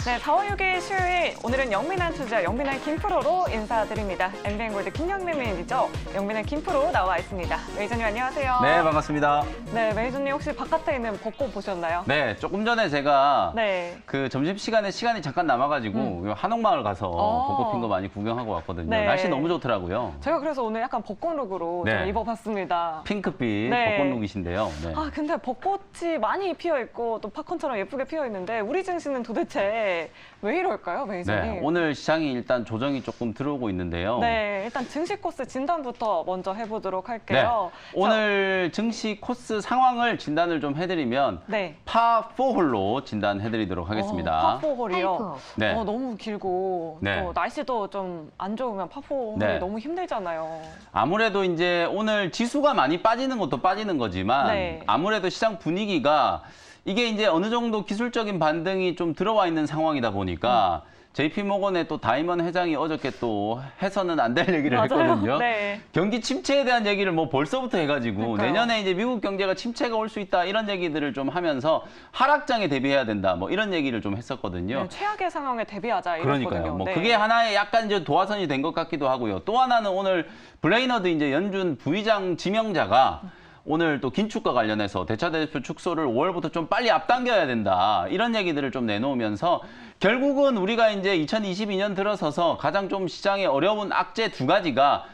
네, 4월 6일 수요일 오늘은 영민한 투자 영민한 김프로로 인사드립니다. MBN골드 김영민 매니저, 영민한 김프로 나와 있습니다. 매니저님 안녕하세요. 네, 반갑습니다. 네, 매니저님 혹시 바깥에 있는 벚꽃 보셨나요? 네, 조금 전에 제가 네. 그 점심시간에 시간이 잠깐 남아가지고 한옥마을 가서 벚꽃 핀 거 많이 구경하고 왔거든요. 네. 날씨 너무 좋더라고요. 제가 그래서 오늘 약간 벚꽃룩으로 네. 좀 입어봤습니다. 핑크빛 네. 벚꽃룩이신데요. 네. 아, 근데 벚꽃이 많이 피어있고 또 팝콘처럼 예쁘게 피어있는데 우리 증시는 도대체 왜 이럴까요, 매니저님? 네, 오늘 시장이 일단 조정이 조금 들어오고 있는데요. 네, 일단 증시 코스 진단부터 먼저 해보도록 할게요. 네, 오늘 증시 코스 상황을 진단을 좀 해드리면 네. 파4홀로 진단해드리도록 하겠습니다. 파4홀이요? 네. 너무 길고 네. 또 날씨도 좀 안 좋으면 파4홀이 네. 너무 힘들잖아요. 아무래도 이제 오늘 지수가 많이 빠지는 것도 빠지는 거지만 네. 아무래도 시장 분위기가 이게 이제 어느 정도 기술적인 반등이 좀 들어와 있는 상황이다 보니까 JP모건의 또 다이먼 회장이 어저께 또 해서는 안 될 얘기를 맞아요. 했거든요. 네. 경기 침체에 대한 얘기를 뭐 벌써부터 해가지고 그러니까요. 내년에 이제 미국 경제가 침체가 올 수 있다 이런 얘기들을 좀 하면서 하락장에 대비해야 된다 뭐 이런 얘기를 좀 했었거든요. 네, 최악의 상황에 대비하자 이랬거든요. 그러니까요. 뭐 네. 그게 하나의 약간 이제 도화선이 된 것 같기도 하고요. 또 하나는 오늘 블레이너드 이제 연준 부의장 지명자가 오늘 또 긴축과 관련해서 대차 대표 축소를 5월부터 좀 빨리 앞당겨야 된다. 이런 얘기들을 좀 내놓으면서 결국은 우리가 이제 2022년 들어서서 가장 좀 시장에 어려운 악재 두 가지가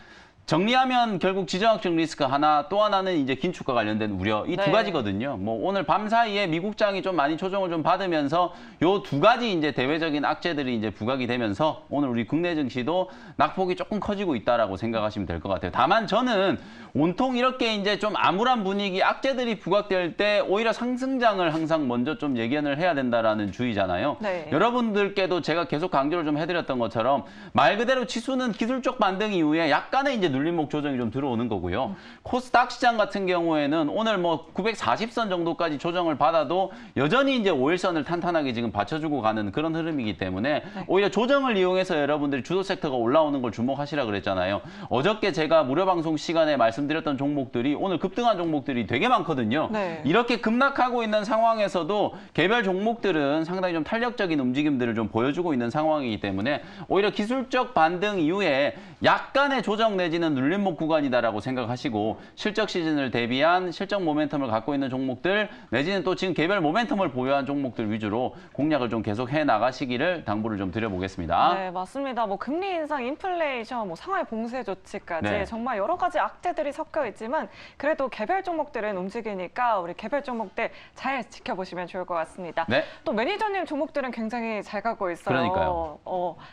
정리하면 결국 지정학적 리스크 하나, 또 하나는 이제 긴축과 관련된 우려 이 두 네. 가지거든요. 뭐 오늘 밤 사이에 미국장이 좀 많이 조정을 좀 받으면서 요 두 가지 이제 대외적인 악재들이 이제 부각이 되면서 오늘 우리 국내 증시도 낙폭이 조금 커지고 있다라고 생각하시면 될 것 같아요. 다만 저는 온통 이렇게 이제 좀 암울한 분위기, 악재들이 부각될 때 오히려 상승장을 항상 먼저 좀 예견을 해야 된다라는 주의잖아요. 네. 여러분들께도 제가 계속 강조를 좀 해드렸던 것처럼 말 그대로 지수는 기술적 반등 이후에 약간의 이제 눌림목 조정이 좀 들어오는 거고요. 코스닥 시장 같은 경우에는 오늘 뭐 940선 정도까지 조정을 받아도 여전히 이제 5일선을 탄탄하게 지금 받쳐주고 가는 그런 흐름이기 때문에 오히려 조정을 이용해서 여러분들이 주도 섹터가 올라오는 걸 주목하시라 그랬잖아요. 어저께 제가 무료 방송 시간에 말씀드렸던 종목들이 오늘 급등한 종목들이 되게 많거든요. 네. 이렇게 급락하고 있는 상황에서도 개별 종목들은 상당히 좀 탄력적인 움직임들을 좀 보여주고 있는 상황이기 때문에 오히려 기술적 반등 이후에 약간의 조정 내지는 눌림목 구간이다라고 생각하시고 실적 시즌을 대비한 실적 모멘텀을 갖고 있는 종목들 내지는 또 지금 개별 모멘텀을 보유한 종목들 위주로 공략을 좀 계속 해 나가시기를 당부를 좀 드려보겠습니다. 네, 맞습니다. 뭐 금리 인상, 인플레이션, 뭐 상하이 봉쇄 조치까지 네. 정말 여러 가지 악재들이 섞여 있지만 그래도 개별 종목들은 움직이니까 우리 개별 종목들 잘 지켜보시면 좋을 것 같습니다. 네. 또 매니저님 종목들은 굉장히 잘 가고 있어요. 그러니까요.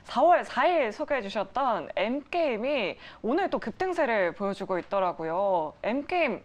4월 4일 소개해 주셨던 M게임이 오늘 또 급등세를 보여주고 있더라고요. M게임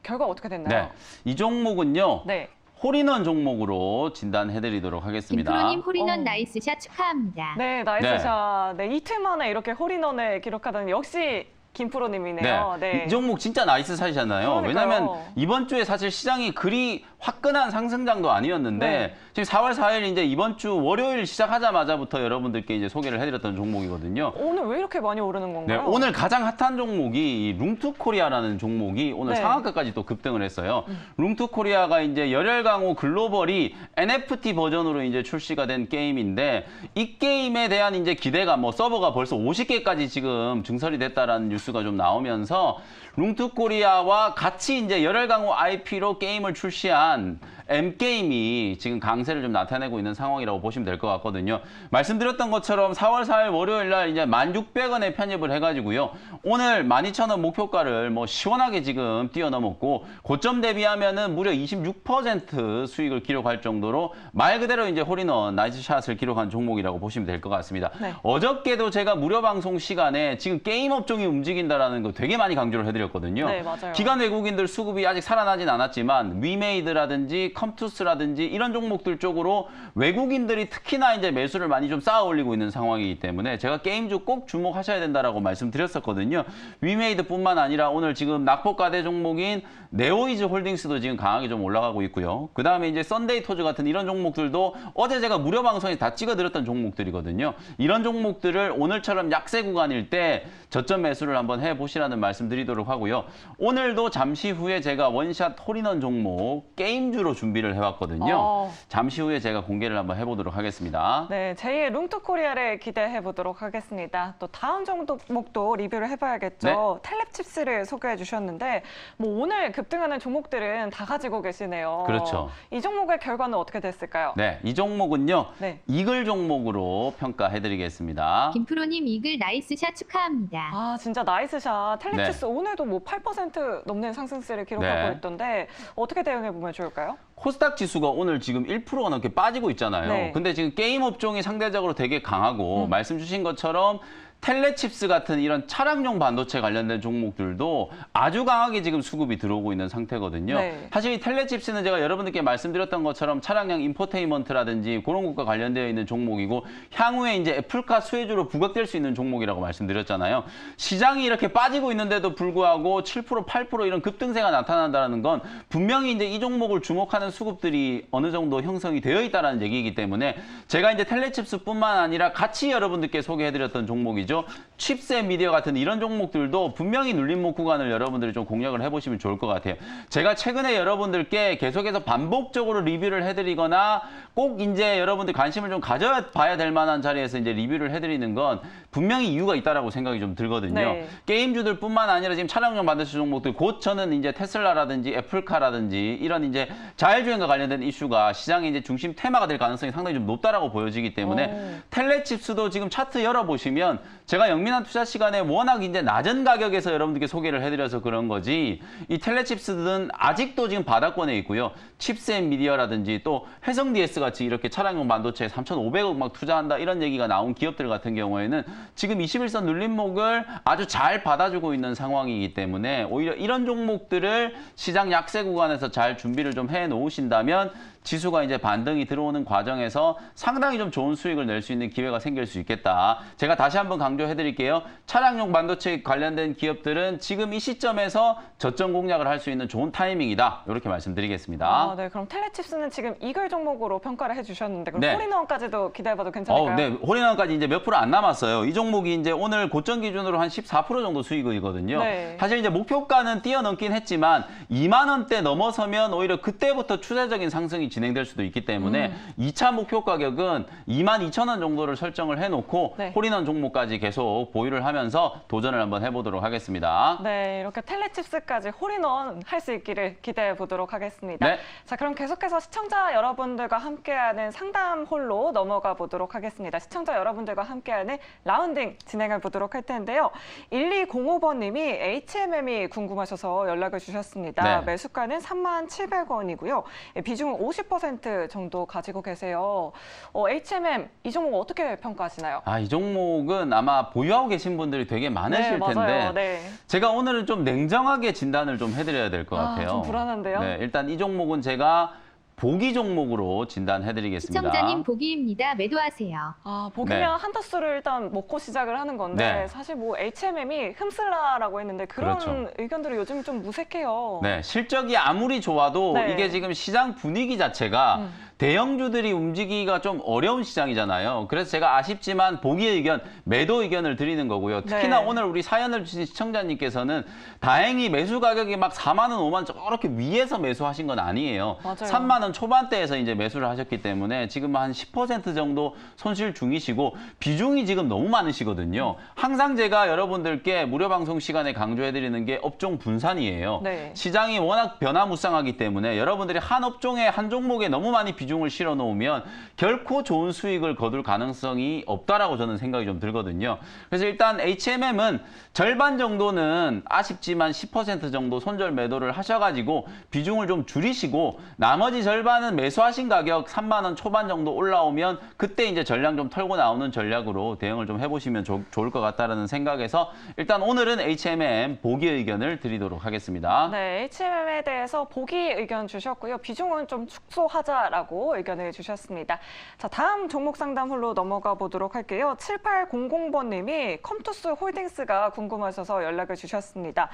결과 어떻게 됐나요? 네. 이 종목은요. 네. 홀인원 종목으로 진단해드리도록 하겠습니다. 김프로님 홀인원 어. 나이스샷 축하합니다. 네, 나이스샷. 네, 이틀 만에 이렇게 홀인원을 기록하다니 역시 김프로님이네요. 네. 이 종목 진짜 나이스 샷이잖아요. 그러니까요. 왜냐하면 이번 주에 사실 시장이 그리 화끈한 상승장도 아니었는데 네. 지금 4월 4일 이제 이번 주 월요일 시작하자마자부터 여러분들께 이제 소개를 해드렸던 종목이거든요. 오늘 왜 이렇게 많이 오르는 네, 건가요? 오늘 가장 핫한 종목이 이 룽투코리아라는 종목이 오늘 네. 상한가까지 또 급등을 했어요. 룽투코리아가 이제 열혈강호 글로벌이 NFT 버전으로 이제 출시가 된 게임인데 이 게임에 대한 이제 기대가 뭐 서버가 벌써 50개까지 지금 증설이 됐다라는 뉴스가 좀 나오면서 룽투코리아와 같이 이제 열혈강호 IP로 게임을 출시한 M게임이 지금 강세를 좀 나타내고 있는 상황이라고 보시면 될 것 같거든요. 말씀드렸던 것처럼 4월 4일 월요일 날 이제 1,600원에 편입을 해가지고요. 오늘 12,000원 목표가를 뭐 시원하게 지금 뛰어넘었고 고점 대비하면은 무려 26% 수익을 기록할 정도로 말 그대로 이제 홀인원 나이스샷을 기록한 종목이라고 보시면 될 것 같습니다. 네. 어저께도 제가 무료 방송 시간에 지금 게임 업종이 움직인다라는 거 되게 많이 강조를 해드렸거든요. 네, 맞아요. 기관 외국인들 수급이 아직 살아나진 않았지만 위메이드라든지 컴투스라든지 이런 종목들 쪽으로 외국인들이 특히나 이제 매수를 많이 좀 쌓아 올리고 있는 상황이기 때문에 제가 게임주 꼭 주목하셔야 된다라고 말씀드렸었거든요. 위메이드뿐만 아니라 오늘 지금 낙폭과대 종목인 네오이즈 홀딩스도 지금 강하게 좀 올라가고 있고요. 그 다음에 이제 썬데이 토즈 같은 이런 종목들도 어제 제가 무료 방송에 다 찍어드렸던 종목들이거든요. 이런 종목들을 오늘처럼 약세 구간일 때 저점 매수를 한번 해보시라는 말씀드리도록 하고요. 오늘도 잠시 후에 제가 원샷 홀인원 종목 게임주로 준비를 해왔거든요. 잠시 후에 제가 공개를 한번 해보도록 하겠습니다. 네, 제2의 룸투코리아를 기대해 보도록 하겠습니다. 또 다음 종목도 리뷰를 해봐야겠죠. 네. 텔레칩스를 소개해 주셨는데 뭐 오늘 급등하는 종목들은 다 가지고 계시네요. 그렇죠. 이 종목의 결과는 어떻게 됐을까요? 네, 이 종목은요. 네. 이글 종목으로 평가해드리겠습니다. 김프로님 이글 나이스샷 축하합니다. 아, 진짜 나이스샷. 텔레칩스 네. 오늘도 뭐 8% 넘는 상승세를 기록하고 네. 있던데 어떻게 대응해 보면 좋을까요? 코스닥 지수가 오늘 지금 1%가 넘게 빠지고 있잖아요. 네. 근데 지금 게임 업종이 상대적으로 되게 강하고 말씀 주신 것처럼 텔레칩스 같은 이런 차량용 반도체 관련된 종목들도 아주 강하게 지금 수급이 들어오고 있는 상태거든요. 네. 사실 이 텔레칩스는 제가 여러분들께 말씀드렸던 것처럼 차량용 인포테인먼트라든지 그런 것과 관련되어 있는 종목이고 향후에 이제 애플카 수혜주로 부각될 수 있는 종목이라고 말씀드렸잖아요. 시장이 이렇게 빠지고 있는데도 불구하고 7%, 8% 이런 급등세가 나타난다는 건 분명히 이제 이 종목을 주목하는 수급들이 어느 정도 형성이 되어 있다는 얘기이기 때문에 제가 이제 텔레칩스뿐만 아니라 같이 여러분들께 소개해드렸던 종목이죠. 칩셋 미디어 같은 이런 종목들도 분명히 눌림목 구간을 여러분들이 좀 공략을 해보시면 좋을 것 같아요. 제가 최근에 여러분들께 계속해서 반복적으로 리뷰를 해드리거나 꼭 이제 여러분들 관심을 좀 가져봐야 될 만한 자리에서 이제 리뷰를 해드리는 건 분명히 이유가 있다라고 생각이 좀 들거든요. 네. 게임주들뿐만 아니라 지금 차량용 반도체 종목들 곧 저는 이제 테슬라라든지 애플카라든지 이런 이제 자율주행과 관련된 이슈가 시장의 이제 중심 테마가 될 가능성이 상당히 좀 높다라고 보여지기 때문에 텔레칩스도 지금 차트 열어보시면 제가 영민한 투자 시간에 워낙 이제 낮은 가격에서 여러분들께 소개를 해드려서 그런 거지 이 텔레칩스들은 아직도 지금 바닥권에 있고요. 칩셋 미디어라든지 또 회성 DS 같이 이렇게 차량용 반도체에 3,500억 막 투자한다 이런 얘기가 나온 기업들 같은 경우에는 지금 21선 눌림목을 아주 잘 받아주고 있는 상황이기 때문에 오히려 이런 종목들을 시장 약세 구간에서 잘 준비를 좀 해 놓으신다면 지수가 이제 반등이 들어오는 과정에서 상당히 좀 좋은 수익을 낼 수 있는 기회가 생길 수 있겠다. 제가 다시 한번 강조해 드릴게요. 차량용 반도체 관련된 기업들은 지금 이 시점에서 저점 공략을 할 수 있는 좋은 타이밍이다. 이렇게 말씀드리겠습니다. 아, 네. 그럼 텔레칩스는 지금 이글 종목으로 평가를 해주셨는데 그럼 네. 홀인원까지도 기대해봐도 괜찮을까요? 네. 홀인원까지 이제 몇 프로 안 남았어요. 이 종목이 이제 오늘 고점 기준으로 한 14% 정도 수익이거든요. 네. 사실 이제 목표가는 뛰어넘긴 했지만 2만 원대 넘어서면 오히려 그때부터 추세적인 상승이 진행될 수도 있기 때문에 2차 목표 가격은 22,000원 정도를 설정을 해놓고 네. 홀인원 종목까지 계속 보유를 하면서 도전을 한번 해보도록 하겠습니다. 네, 이렇게 텔레칩스까지 홀인원 할 수 있기를 기대해 보도록 하겠습니다. 네. 자, 그럼 계속해서 시청자 여러분들과 함께하는 상담 홀로 넘어가 보도록 하겠습니다. 시청자 여러분들과 함께하는 라운딩 진행해 보도록 할 텐데요. 1205번님이 HMM이 궁금하셔서 연락을 주셨습니다. 네. 매수가는 37,700원이고요. 비중은 50% 정도 가지고 계세요. HMM 이 종목 어떻게 평가하시나요? 이 종목은 아마 보유하고 계신 분들이 되게 많으실 텐데 맞아요. 네. 제가 오늘은 좀 냉정하게 진단을 좀 해드려야 될 것 같아요. 좀 불안한데요? 네, 일단 이 종목은 제가 보기 종목으로 진단해드리겠습니다. 시청자님 보기입니다. 매도하세요. 보기면 네. 한타수를 일단 먹고 시작을 하는 건데 네. 사실 뭐 HMM이 흠슬라라고 했는데 그런 그렇죠. 의견들이 요즘 좀 무색해요. 네, 실적이 아무리 좋아도 네. 이게 지금 시장 분위기 자체가 대형주들이 움직이기가 좀 어려운 시장이잖아요. 그래서 제가 아쉽지만 보기 의견, 매도 의견을 드리는 거고요. 특히나 네. 오늘 우리 사연을 주신 시청자님께서는 다행히 매수 가격이 막 4만 원, 5만 원 저렇게 위에서 매수하신 건 아니에요. 맞아요. 3만 원 초반대에서 이제 매수를 하셨기 때문에 지금 한 10% 정도 손실 중이시고 비중이 지금 너무 많으시거든요. 항상 제가 여러분들께 무료 방송 시간에 강조해드리는 게 업종 분산이에요. 네. 시장이 워낙 변화무쌍하기 때문에 여러분들이 한 업종에 한 종목에 너무 많이 비중을 실어 놓으면 결코 좋은 수익을 거둘 가능성이 없다라고 저는 생각이 좀 들거든요. 그래서 일단 HMM은 절반 정도는 아쉽지만 10% 정도 손절 매도를 하셔가지고 비중을 좀 줄이시고 나머지 절반은 매수하신 가격 3만 원 초반 정도 올라오면 그때 이제 전량 좀 털고 나오는 전략으로 대응을 좀 해보시면 좋을 것 같다라는 생각에서 일단 오늘은 HMM 보기 의견을 드리도록 하겠습니다. 네, HMM에 대해서 보기 의견 주셨고요. 비중은 좀 축소하자라고 의견을 주셨습니다. 자, 다음 종목 상담 홀로 넘어가 보도록 할게요. 7800번님이 컴투스 홀딩스가 궁금하셔서 연락을 주셨습니다.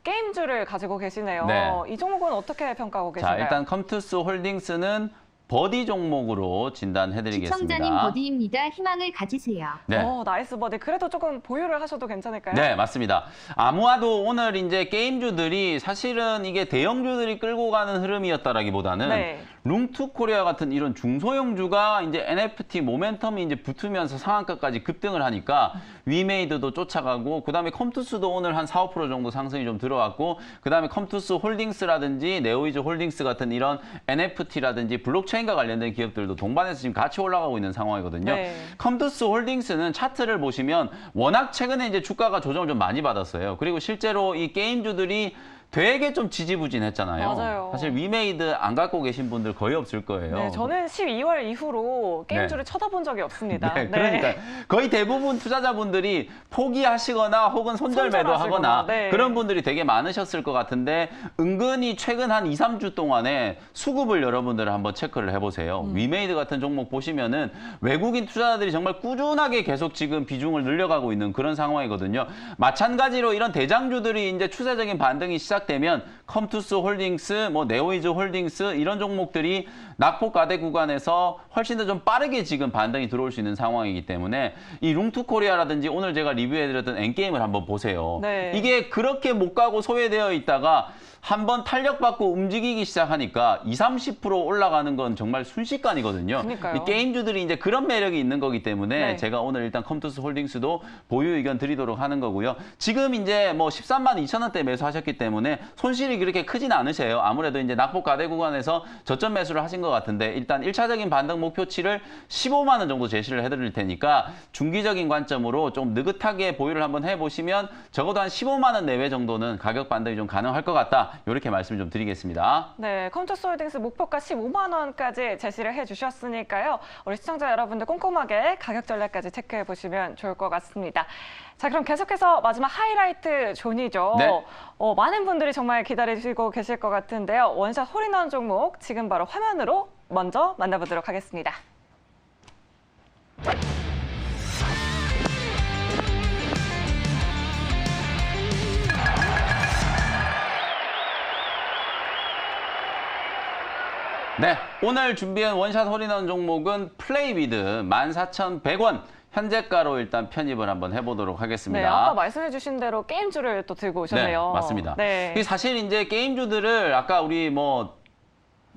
게임주를 가지고 계시네요. 네. 이 종목은 어떻게 평가하고 자, 계신가요? 일단 컴투스 홀딩스는 버디 종목으로 진단해드리겠습니다. 시청자님 버디입니다. 희망을 가지세요. 네. 나이스 버디. 그래도 조금 보유를 하셔도 괜찮을까요? 네, 맞습니다. 아무와도 오늘 이제 게임주들이 사실은 이게 대형주들이 끌고 가는 흐름이었다라기보다는 네. 룽투코리아 같은 이런 중소형주가 이제 NFT 모멘텀이 이제 붙으면서 상한가까지 급등을 하니까 위메이드도 쫓아가고 그다음에 컴투스도 오늘 한 4, 5% 정도 상승이 좀 들어왔고 그다음에 컴투스 홀딩스라든지 네오이즈 홀딩스 같은 이런 NFT라든지 블록체인과 관련된 기업들도 동반해서 지금 같이 올라가고 있는 상황이거든요. 네. 컴투스 홀딩스는 차트를 보시면 워낙 최근에 이제 주가가 조정을 좀 많이 받았어요. 그리고 실제로 이 게임주들이 되게 좀 지지부진했잖아요. 맞아요. 사실 위메이드 안 갖고 계신 분들 거의 없을 거예요. 네, 저는 12월 이후로 게임주를 쳐다본 적이 없습니다. 네, 그러니까 거의 대부분 투자자분들이 포기하시거나 혹은 손절매도하거나 네. 그런 분들이 되게 많으셨을 것 같은데 은근히 최근 한 2, 3주 동안에 수급을 여러분들 한번 체크를 해보세요. 위메이드 같은 종목 보시면은 외국인 투자자들이 정말 꾸준하게 계속 지금 비중을 늘려가고 있는 그런 상황이거든요. 마찬가지로 이런 대장주들이 이제 추세적인 반등이 시작되면 컴투스 홀딩스, 뭐 네오이즈 홀딩스 이런 종목들이 낙폭 가대 구간에서 훨씬 더 좀 빠르게 지금 반등이 들어올 수 있는 상황이기 때문에 이 룽투코리아라든지 오늘 제가 리뷰해드렸던 엔게임을 한번 보세요. 네. 이게 그렇게 못 가고 소외되어 있다가 한번 탄력받고 움직이기 시작하니까 20, 30% 올라가는 건 정말 순식간이거든요. 그러니까요. 이 게임주들이 이제 그런 매력이 있는 거기 때문에 네. 제가 오늘 일단 컴투스 홀딩스도 보유 의견 드리도록 하는 거고요. 지금 이제 뭐 13만 2천 원대 매수하셨기 때문에 손실이 그렇게 크진 않으세요. 아무래도 이제 낙폭 가대 구간에서 저점 매수를 하신 것 같은데 일단 1차적인 반등 목표치를 15만 원 정도 제시를 해드릴 테니까 중기적인 관점으로 좀 느긋하게 보유를 한번 해보시면 적어도 한 15만 원 내외 정도는 가격 반등이 좀 가능할 것 같다. 이렇게 말씀 좀 드리겠습니다. 네, 컴투스 홀딩스 목표가 15만 원까지 제시를 해주셨으니까요. 우리 시청자 여러분들 꼼꼼하게 가격 전략까지 체크해 보시면 좋을 것 같습니다. 자, 그럼 계속해서 마지막 하이라이트 존이죠. 네. 많은 분들이 정말 기다리시고 계실 것 같은데요. 원샷 홀인원 종목 지금 바로 화면으로 먼저 만나보도록 하겠습니다. 네, 오늘 준비한 원샷 홀인원 종목은 플레이비드 14,100원. 현재가로 일단 편입을 한번 해보도록 하겠습니다. 네, 아까 말씀해주신 대로 게임주를 또 들고 오셨네요. 네, 맞습니다. 네. 이게 사실 이제 게임주들을 아까 우리 뭐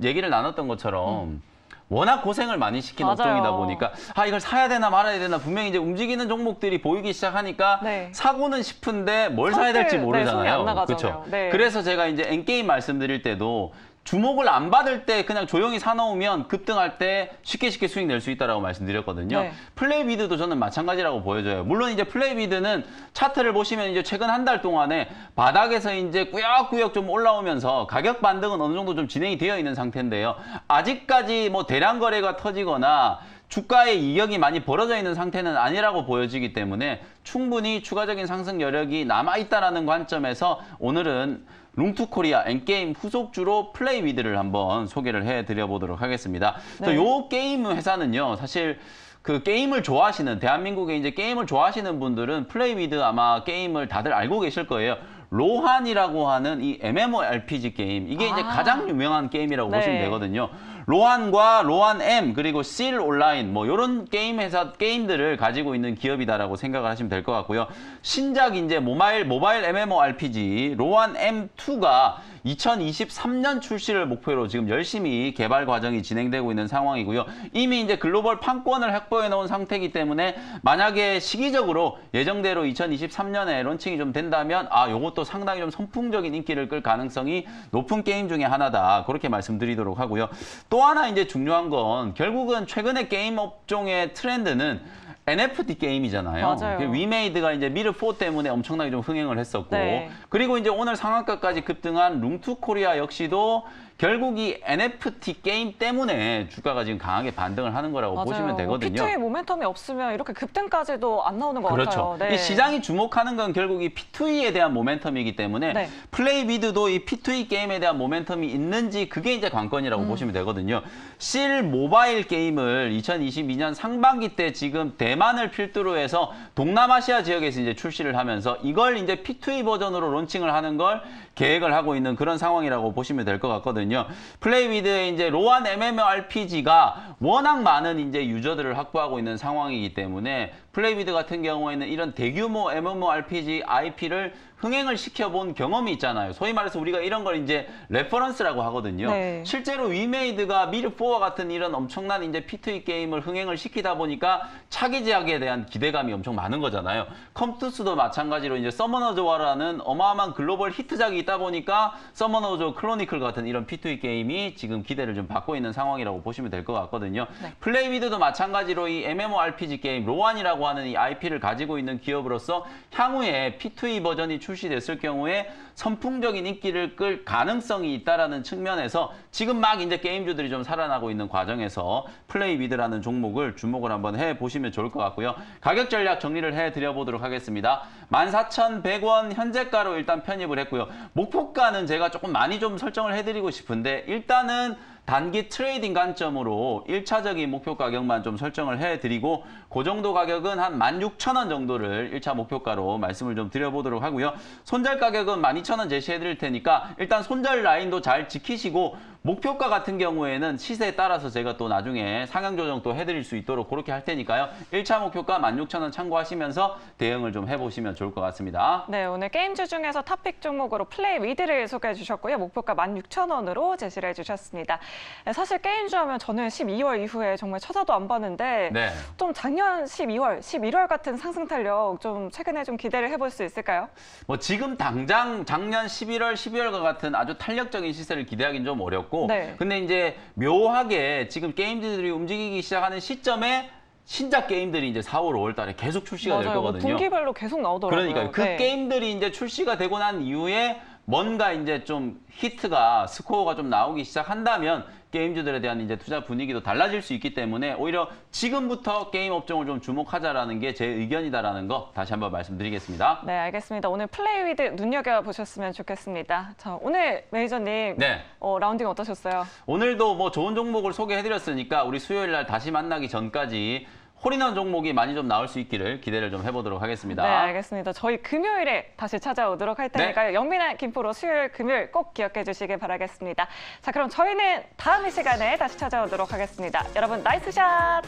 얘기를 나눴던 것처럼 워낙 고생을 많이 시킨 맞아요. 업종이다 보니까 이걸 사야 되나 말아야 되나 분명히 이제 움직이는 종목들이 보이기 시작하니까 네. 사고는 싶은데 뭘 사야 될지 손이 모르잖아요. 안 나가잖아요. 그렇죠. 네. 그래서 제가 이제 엔게임 말씀드릴 때도 주목을 안 받을 때 그냥 조용히 사놓으면 급등할 때 쉽게 수익 낼 수 있다라고 말씀드렸거든요. 네. 플레이비드도 저는 마찬가지라고 보여져요. 물론 이제 플레이비드는 차트를 보시면 이제 최근 한 달 동안에 바닥에서 이제 꾸역꾸역 좀 올라오면서 가격 반등은 어느 정도 좀 진행이 되어 있는 상태인데요. 아직까지 뭐 대량 거래가 터지거나 주가의 이격이 많이 벌어져 있는 상태는 아니라고 보여지기 때문에 충분히 추가적인 상승 여력이 남아있다는 관점에서 오늘은 룽투코리아 엔게임 후속주로 플레이위드를 한번 소개를 해드려 보도록 하겠습니다. 네. 요 게임 회사는요, 사실 그 게임을 좋아하시는, 대한민국에 이제 게임을 좋아하시는 분들은 플레이위드 아마 게임을 다들 알고 계실 거예요. 로한이라고 하는 이 MMORPG 게임, 이게 이제 가장 유명한 게임이라고 네. 보시면 되거든요. 로한과 로한 M 그리고 실 온라인 뭐 이런 게임 회사 게임들을 가지고 있는 기업이다라고 생각을 하시면 될 것 같고요. 신작 이제 모바일 MMORPG 로한 M2가 2023년 출시를 목표로 지금 열심히 개발 과정이 진행되고 있는 상황이고요. 이미 이제 글로벌 판권을 확보해 놓은 상태이기 때문에 만약에 시기적으로 예정대로 2023년에 론칭이 좀 된다면 요것도 상당히 좀 선풍적인 인기를 끌 가능성이 높은 게임 중에 하나다. 그렇게 말씀드리도록 하고요. 또 하나 이제 중요한 건 결국은 최근에 게임 업종의 트렌드는 NFT 게임이잖아요. 맞아요. 위메이드가 이제 미르4 때문에 엄청나게 좀 흥행을 했었고, 네. 그리고 이제 오늘 상한가까지 급등한 룽투코리아 역시도 결국 이 NFT 게임 때문에 주가가 지금 강하게 반등을 하는 거라고 맞아요. 보시면 되거든요. P2의 모멘텀이 없으면 이렇게 급등까지도 안 나오는 것 그렇죠. 같아요. 네. 이 시장이 주목하는 건 결국 이 P2E에 대한 모멘텀이기 때문에 네. 플레이비드도 이 P2E 게임에 대한 모멘텀이 있는지 그게 이제 관건이라고 보시면 되거든요. 실 모바일 게임을 2022년 상반기 때 지금 대만을 필두로 해서 동남아시아 지역에서 이제 출시를 하면서 이걸 이제 P2E 버전으로 론칭을 하는 걸 계획을 하고 있는 그런 상황이라고 보시면 될 것 같거든요. 거거든요. 플레이위드의 이제 로안 MMORPG가 워낙 많은 이제 유저들을 확보하고 있는 상황이기 때문에 플레이위드 같은 경우에는 이런 대규모 MMORPG IP를 흥행을 시켜본 경험이 있잖아요. 소위 말해서 우리가 이런 걸 이제 레퍼런스라고 하거든요. 네. 실제로 위메이드가 미드4와 같은 이런 엄청난 이제 P2E 게임을 흥행을 시키다 보니까 차기 제약에 대한 기대감이 엄청 많은 거잖아요. 컴투스도 마찬가지로 이제 서머너즈와라는 어마어마한 글로벌 히트작이 있다 보니까 서머너즈 크로니클 같은 이런 P2E 게임이 지금 기대를 좀 받고 있는 상황이라고 보시면 될 것 같거든요. 네. 플레이위드도 마찬가지로 이 MMORPG 게임 로안이라고 하는 이 IP를 가지고 있는 기업으로서 향후에 P2E 버전이 출시됐을 경우에 선풍적인 인기를 끌 가능성이 있다라는 측면에서 지금 막 이제 게임주들이 좀 살아나고 있는 과정에서 플레이위드라는 종목을 주목을 한번 해보시면 좋을 것 같고요. 가격 전략 정리를 해드려보도록 하겠습니다. 14,100원 현재가로 일단 편입을 했고요. 목표가는 제가 조금 많이 좀 설정을 해드리고 싶은데 일단은 단기 트레이딩 관점으로 1차적인 목표 가격만 좀 설정을 해드리고 그 정도 가격은 한 16,000원 정도를 1차 목표가로 말씀을 좀 드려보도록 하고요. 손절 가격은 12,000원 제시해드릴 테니까 일단 손절 라인도 잘 지키시고 목표가 같은 경우에는 시세에 따라서 제가 또 나중에 상향 조정 또 해드릴 수 있도록 그렇게 할 테니까요. 1차 목표가 16,000원 참고하시면서 대응을 좀 해보시면 좋을 것 같습니다. 네, 오늘 게임주 중에서 탑픽 종목으로 플레이위드를 소개해 주셨고요. 목표가 16,000원으로 제시를 해주셨습니다. 네, 사실 게임주 하면 저는 12월 이후에 정말 쳐다도 안 봤는데 네. 좀 작년 12월, 11월 같은 상승 탄력 좀 최근에 좀 기대를 해볼 수 있을까요? 뭐 지금 당장 작년 11월, 12월과 같은 아주 탄력적인 시세를 기대하기는 좀 어렵고 네. 근데 이제 묘하게 지금 게임들이 움직이기 시작하는 시점에 신작 게임들이 이제 4월, 5월 달에 계속 출시가 될 맞아요. 거거든요. 분기별로 계속 나오더라고요. 그러니까요. 그 네. 게임들이 이제 출시가 되고 난 이후에 뭔가 이제 좀 히트가 스코어가 좀 나오기 시작한다면 게임주들에 대한 이제 투자 분위기도 달라질 수 있기 때문에 오히려 지금부터 게임 업종을 좀 주목하자라는 게 제 의견이다라는 거 다시 한번 말씀드리겠습니다. 네, 알겠습니다. 오늘 플레이위드 눈여겨보셨으면 좋겠습니다. 자, 오늘 매니저님 네. 라운딩 어떠셨어요? 오늘도 뭐 좋은 종목을 소개해드렸으니까 우리 수요일 날 다시 만나기 전까지 홀인원 종목이 많이 좀 나올 수 있기를 기대를 좀 해보도록 하겠습니다. 네, 알겠습니다. 저희 금요일에 다시 찾아오도록 할 테니까요. 영민한 김포로 수요일, 금요일 꼭 기억해 주시길 바라겠습니다. 자, 그럼 저희는 다음 이 시간에 다시 찾아오도록 하겠습니다. 여러분, 나이스 샷!